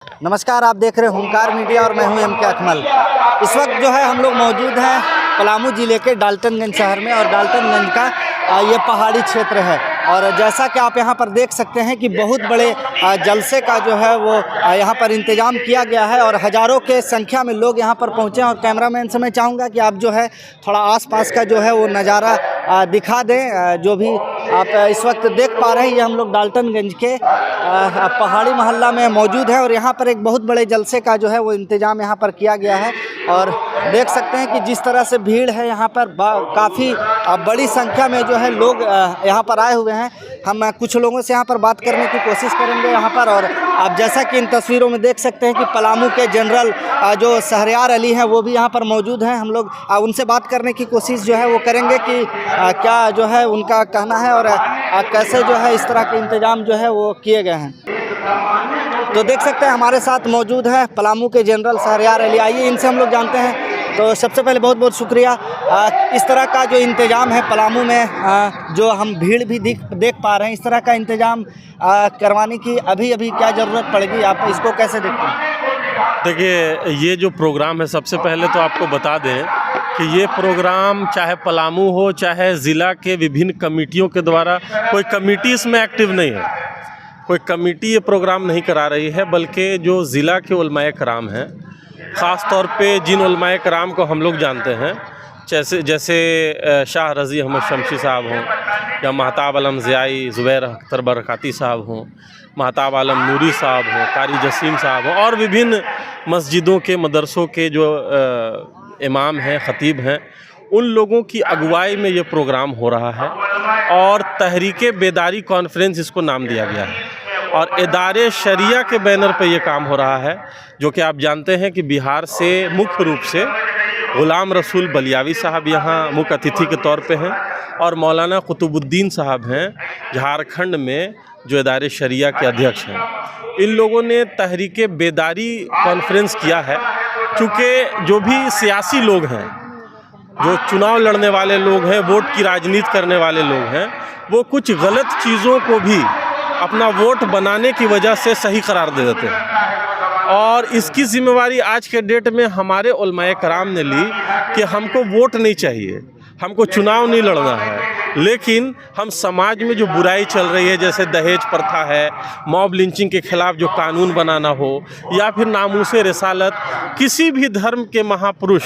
नमस्कार, आप देख रहे हैं हुंकार मीडिया और मैं हूं एम के अकमल। इस वक्त जो है हम लोग मौजूद हैं पलामू ज़िले के डाल्टनगंज शहर में और डाल्टनगंज का ये पहाड़ी क्षेत्र है और जैसा कि आप यहां पर देख सकते हैं कि बहुत बड़े जलसे का जो है वो यहां पर इंतज़ाम किया गया है और हज़ारों के संख्या में लोग यहां पर पहुंचे हैं। और कैमरामैन से मैं चाहूँगा कि आप जो है थोड़ा आसपास का जो है वो नज़ारा दिखा दें। जो भी आप इस वक्त देख पा रहे हैं ये हम लोग डाल्टनगंज के पहाड़ी मोहल्ला में मौजूद है और यहाँ पर एक बहुत बड़े जलसे का जो है वो इंतज़ाम यहाँ पर किया गया है। और देख सकते हैं कि जिस तरह से भीड़ है यहाँ पर काफ़ी बड़ी संख्या में जो है लोग यहाँ पर आए हुए हैं। हम कुछ लोगों से यहाँ पर बात करने की कोशिश करेंगे यहाँ पर। और आप जैसा कि इन तस्वीरों में देख सकते हैं कि पलामू के जनरल जो शहरयार अली हैं वो भी यहाँ पर मौजूद हैं। हम लोग उनसे बात करने की कोशिश जो है वो करेंगे कि क्या जो है उनका कहना है और कैसे जो है इस तरह के इंतज़ाम जो है वो किए गए हैं। तो देख सकते हैं हमारे साथ मौजूद है पलामू के जनरल शहरयार अली। आइए इनसे हम लोग जानते हैं। तो सबसे पहले बहुत बहुत शुक्रिया। इस तरह का जो इंतज़ाम है पलामू में जो हम भीड़ भी देख पा रहे हैं, इस तरह का इंतज़ाम करवाने की अभी क्या ज़रूरत पड़ेगी, आप इसको कैसे देखते हैं? देखिए, ये जो प्रोग्राम है सबसे पहले तो आपको बता दें कि ये प्रोग्राम चाहे पलामू हो चाहे ज़िला के विभिन्न कमेटियों के द्वारा, कोई कमेटी इसमें एक्टिव नहीं है, कोई कमेटी ये प्रोग्राम नहीं करा रही है, बल्कि जो ज़िला के उलमाए कराम हैं, ख़ास तौर पे जिन उलमाए कराम को हम लोग जानते हैं जैसे शाह रज़ी अहमद शमशी साहब हों या महताब आलम ज़ियाई ज़ुबैर अख्तर बरकाती साहब हों, महताब आलम नूरी साहब हों, कारी जसीम साहब हों और विभिन्न मस्जिदों के मदरसों के जो इमाम हैं, ख़तीब हैं, उन लोगों की अगुवाई में ये प्रोग्राम हो रहा है। और तहरीक बेदारी कॉन्फ्रेंस इसको नाम दिया गया है और इदारे शरिया के बैनर पे ये काम हो रहा है। जो कि आप जानते हैं कि बिहार से मुख्य रूप से ग़ुलाम रसूल बलियावी साहब यहाँ मुख्य अतिथि के तौर पे हैं और मौलाना कुतुबुद्दीन साहब हैं झारखंड में जो इदारे शरिया के अध्यक्ष हैं। इन लोगों ने तहरीक बेदारी कॉन्फ्रेंस किया है क्योंकि जो भी सियासी लोग हैं, जो चुनाव लड़ने वाले लोग हैं, वोट की राजनीति करने वाले लोग हैं, वो कुछ गलत चीज़ों को भी अपना वोट बनाने की वजह से सही करार दे देते हैं। और इसकी जिम्मेवारी आज के डेट में हमारे उलमाए कराम ने ली कि हमको वोट नहीं चाहिए, हमको चुनाव नहीं लड़ना है, लेकिन हम समाज में जो बुराई चल रही है जैसे दहेज प्रथा है, मॉब लिंचिंग के ख़िलाफ़ जो कानून बनाना हो या फिर नामूसे रिसालत, किसी भी धर्म के महापुरुष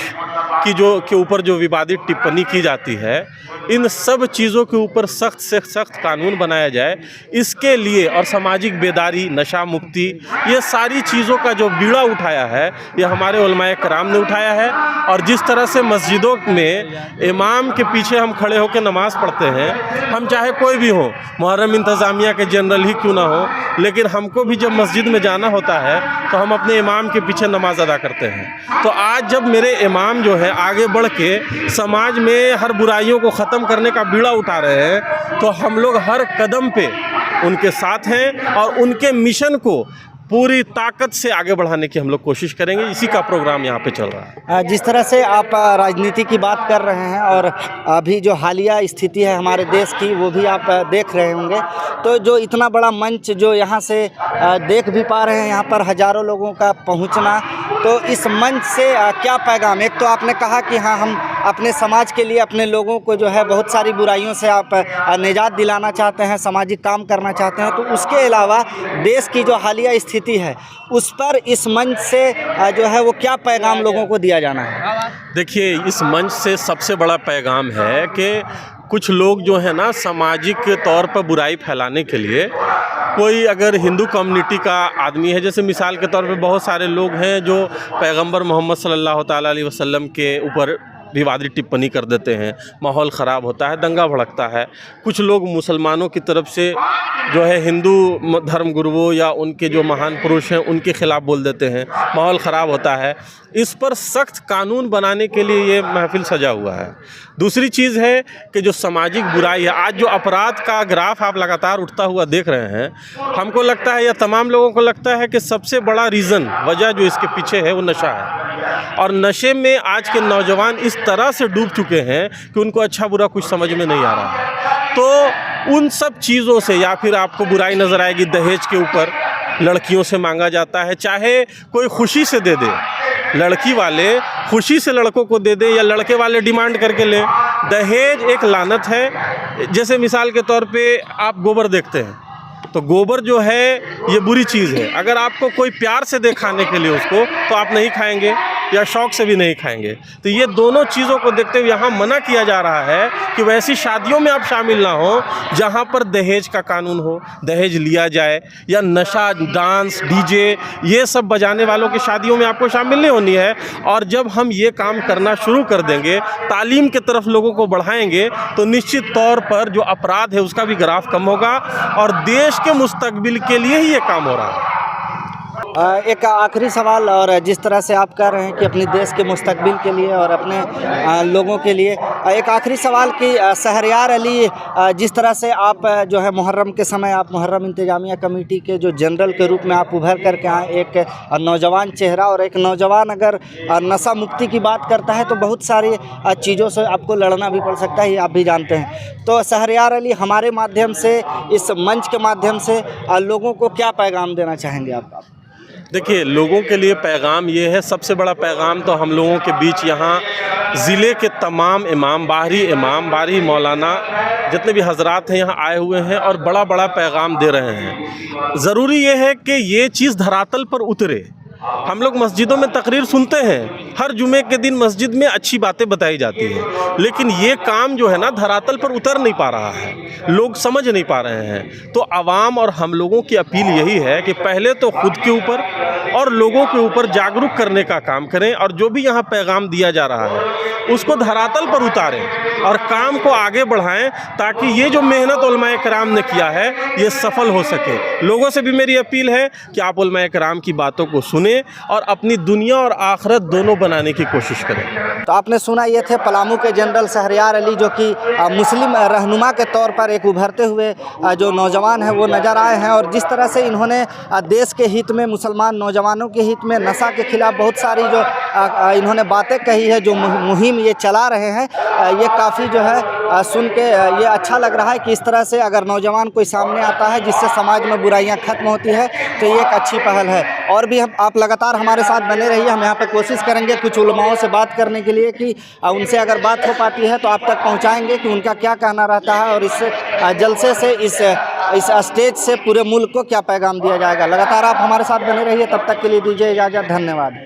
की के ऊपर जो विवादित टिप्पणी की जाती है, इन सब चीज़ों के ऊपर सख्त से सख्त कानून बनाया जाए, इसके लिए और सामाजिक बेदारी, नशा मुक्ति, ये सारी चीज़ों का जो बीड़ा उठाया है ये हमारे उलमाए कराम ने उठाया है। और जिस तरह से मस्जिदों में इमाम के पीछे हम खड़े होकर नमाज़ पढ़ते हैं, हम चाहे कोई भी हो, मुहर्रम इंतज़ामिया के जनरल ही क्यों ना हो, लेकिन हमको भी जब मस्जिद में जाना होता है तो हम अपने इमाम के पीछे नमाज अदा करते हैं। तो आज जब मेरे इमाम जो है आगे बढ़ के समाज में हर बुराइयों को ख़त्म करने का बीड़ा उठा रहे हैं, तो हम लोग हर कदम पे उनके साथ हैं और उनके मिशन को पूरी ताकत से आगे बढ़ाने की हम लोग कोशिश करेंगे। इसी का प्रोग्राम यहाँ पे चल रहा है। जिस तरह से आप राजनीति की बात कर रहे हैं और अभी जो हालिया स्थिति है हमारे देश की वो भी आप देख रहे होंगे, तो जो इतना बड़ा मंच जो यहाँ से देख भी पा रहे हैं, यहाँ पर हज़ारों लोगों का पहुँचना, तो इस मंच से क्या पैगाम? एक तो आपने कहा कि हाँ, हम अपने समाज के लिए अपने लोगों को जो है बहुत सारी बुराइयों से आप निजात दिलाना चाहते हैं, सामाजिक काम करना चाहते हैं, तो उसके अलावा देश की जो हालिया स्थिति है उस पर इस मंच से जो है वो क्या पैगाम लोगों को दिया जाना है? देखिए, इस मंच से सबसे बड़ा पैगाम है कि कुछ लोग जो है ना सामाजिक तौर पर बुराई फैलाने के लिए, कोई अगर हिंदू कम्युनिटी का आदमी है, जैसे मिसाल के तौर पे बहुत सारे लोग हैं जो पैगंबर मोहम्मद सल्लल्लाहु ताला अलैहि वसल्लम के ऊपर विवादित टिप्पणी कर देते हैं, माहौल ख़राब होता है, दंगा भड़कता है। कुछ लोग मुसलमानों की तरफ से जो है हिंदू धर्म गुरुओं या उनके जो महान पुरुष हैं उनके ख़िलाफ़ बोल देते हैं, माहौल ख़राब होता है। इस पर सख्त कानून बनाने के लिए ये महफिल सजा हुआ है। दूसरी चीज़ है कि जो सामाजिक बुराई है, आज जो अपराध का ग्राफ आप लगातार उठता हुआ देख रहे हैं, हमको लगता है या तमाम लोगों को लगता है कि सबसे बड़ा रीज़न, वजह जो इसके पीछे है वो नशा है। और नशे में आज के नौजवान इस तरह से डूब चुके हैं कि उनको अच्छा बुरा कुछ समझ में नहीं आ रहा है। तो उन सब चीज़ों से, या फिर आपको बुराई नज़र आएगी दहेज के ऊपर, लड़कियों से मांगा जाता है, चाहे कोई खुशी से दे दे, लड़की वाले खुशी से लड़कों को दे दे या लड़के वाले डिमांड करके ले। दहेज एक लानत है। जैसे मिसाल के तौर पे आप गोबर देखते हैं, तो गोबर जो है ये बुरी चीज़ है। अगर आपको कोई प्यार से दे खाने के लिए उसको, तो आप नहीं खाएंगे या शौक से भी नहीं खाएंगे। तो ये दोनों चीज़ों को देखते हुए यहाँ मना किया जा रहा है कि वैसी शादियों में आप शामिल ना हो जहाँ पर दहेज का कानून हो, दहेज लिया जाए, या नशा, डांस, डीजे ये सब बजाने वालों की शादियों में आपको शामिल नहीं होनी है। और जब हम ये काम करना शुरू कर देंगे, तालीम की तरफ लोगों को बढ़ाएंगे, तो निश्चित तौर पर जो अपराध है उसका भी ग्राफ कम होगा और देश के मुस्तकबिल के लिए ही ये काम हो रहा है। एक आखिरी सवाल, और जिस तरह से आप कह रहे हैं कि अपने देश के मुस्तकबिल के लिए और अपने लोगों के लिए, एक आखिरी सवाल कि शहरयार अली, जिस तरह से आप जो है मुहर्रम के समय आप मुहर्रम इंतजामिया कमेटी के जो जनरल के रूप में आप उभर करके आए, एक नौजवान चेहरा, और एक नौजवान अगर नशा मुक्ति की बात करता है तो बहुत सारी चीज़ों से आपको लड़ना भी पड़ सकता है, ये आप भी जानते हैं। तो शहरयार अली, हमारे माध्यम से, इस मंच के माध्यम से लोगों को क्या पैगाम देना चाहेंगे आप? देखिए, लोगों के लिए पैगाम ये है, सबसे बड़ा पैगाम तो हम लोगों के बीच यहाँ ज़िले के तमाम इमाम, बाहरी मौलाना जितने भी हजरात हैं यहाँ आए हुए हैं और बड़ा बड़ा पैगाम दे रहे हैं। ज़रूरी ये है कि ये चीज़ धरातल पर उतरे। हम लोग मस्जिदों में तकरीर सुनते हैं, हर जुमे के दिन मस्जिद में अच्छी बातें बताई जाती हैं, लेकिन ये काम जो है ना धरातल पर उतर नहीं पा रहा है, लोग समझ नहीं पा रहे हैं। तो आवाम और हम लोगों की अपील यही है कि पहले तो खुद के ऊपर और लोगों के ऊपर जागरूक करने का काम करें, और जो भी यहाँ पैगाम दिया जा रहा है उसको धरातल पर उतारें और काम को आगे बढ़ाएं, ताकि ये जो मेहनत उलमाए कराम ने किया है ये सफल हो सके। लोगों से भी मेरी अपील है कि आप उलमाए कराम की बातों को सुने और अपनी दुनिया और आखिरत दोनों बनाने की कोशिश करें। तो आपने सुना, ये थे पलामू के जनरल शहरयार अली, जो कि मुस्लिम रहनुमा के तौर पर एक उभरते हुए जो नौजवान हैं वो नज़र आए हैं। और जिस तरह से इन्होंने देश के हित में, मुसलमान नौजवानों के हित में, नशा के खिलाफ बहुत सारी जो इन्होंने बातें कही है, जो मुहिम ये चला रहे हैं, ये काफ़ी जो है सुन के ये अच्छा लग रहा है कि इस तरह से अगर नौजवान कोई सामने आता है जिससे समाज में बुराइयां खत्म होती है, तो ये एक अच्छी पहल है। और भी आप लगातार हमारे साथ बने रहिए, हम यहाँ पर कोशिश करेंगे कुछ उलमाओं से बात करने के लिए कि उनसे अगर बात हो पाती है तो आप तक पहुँचाएँगे कि उनका क्या कहना रहता है और इस जलसे से, इस स्टेज से पूरे मुल्क को क्या पैगाम दिया जाएगा। लगातार आप हमारे साथ बने रहिए, तब तक के लिए दीजिए इजाज़त। धन्यवाद।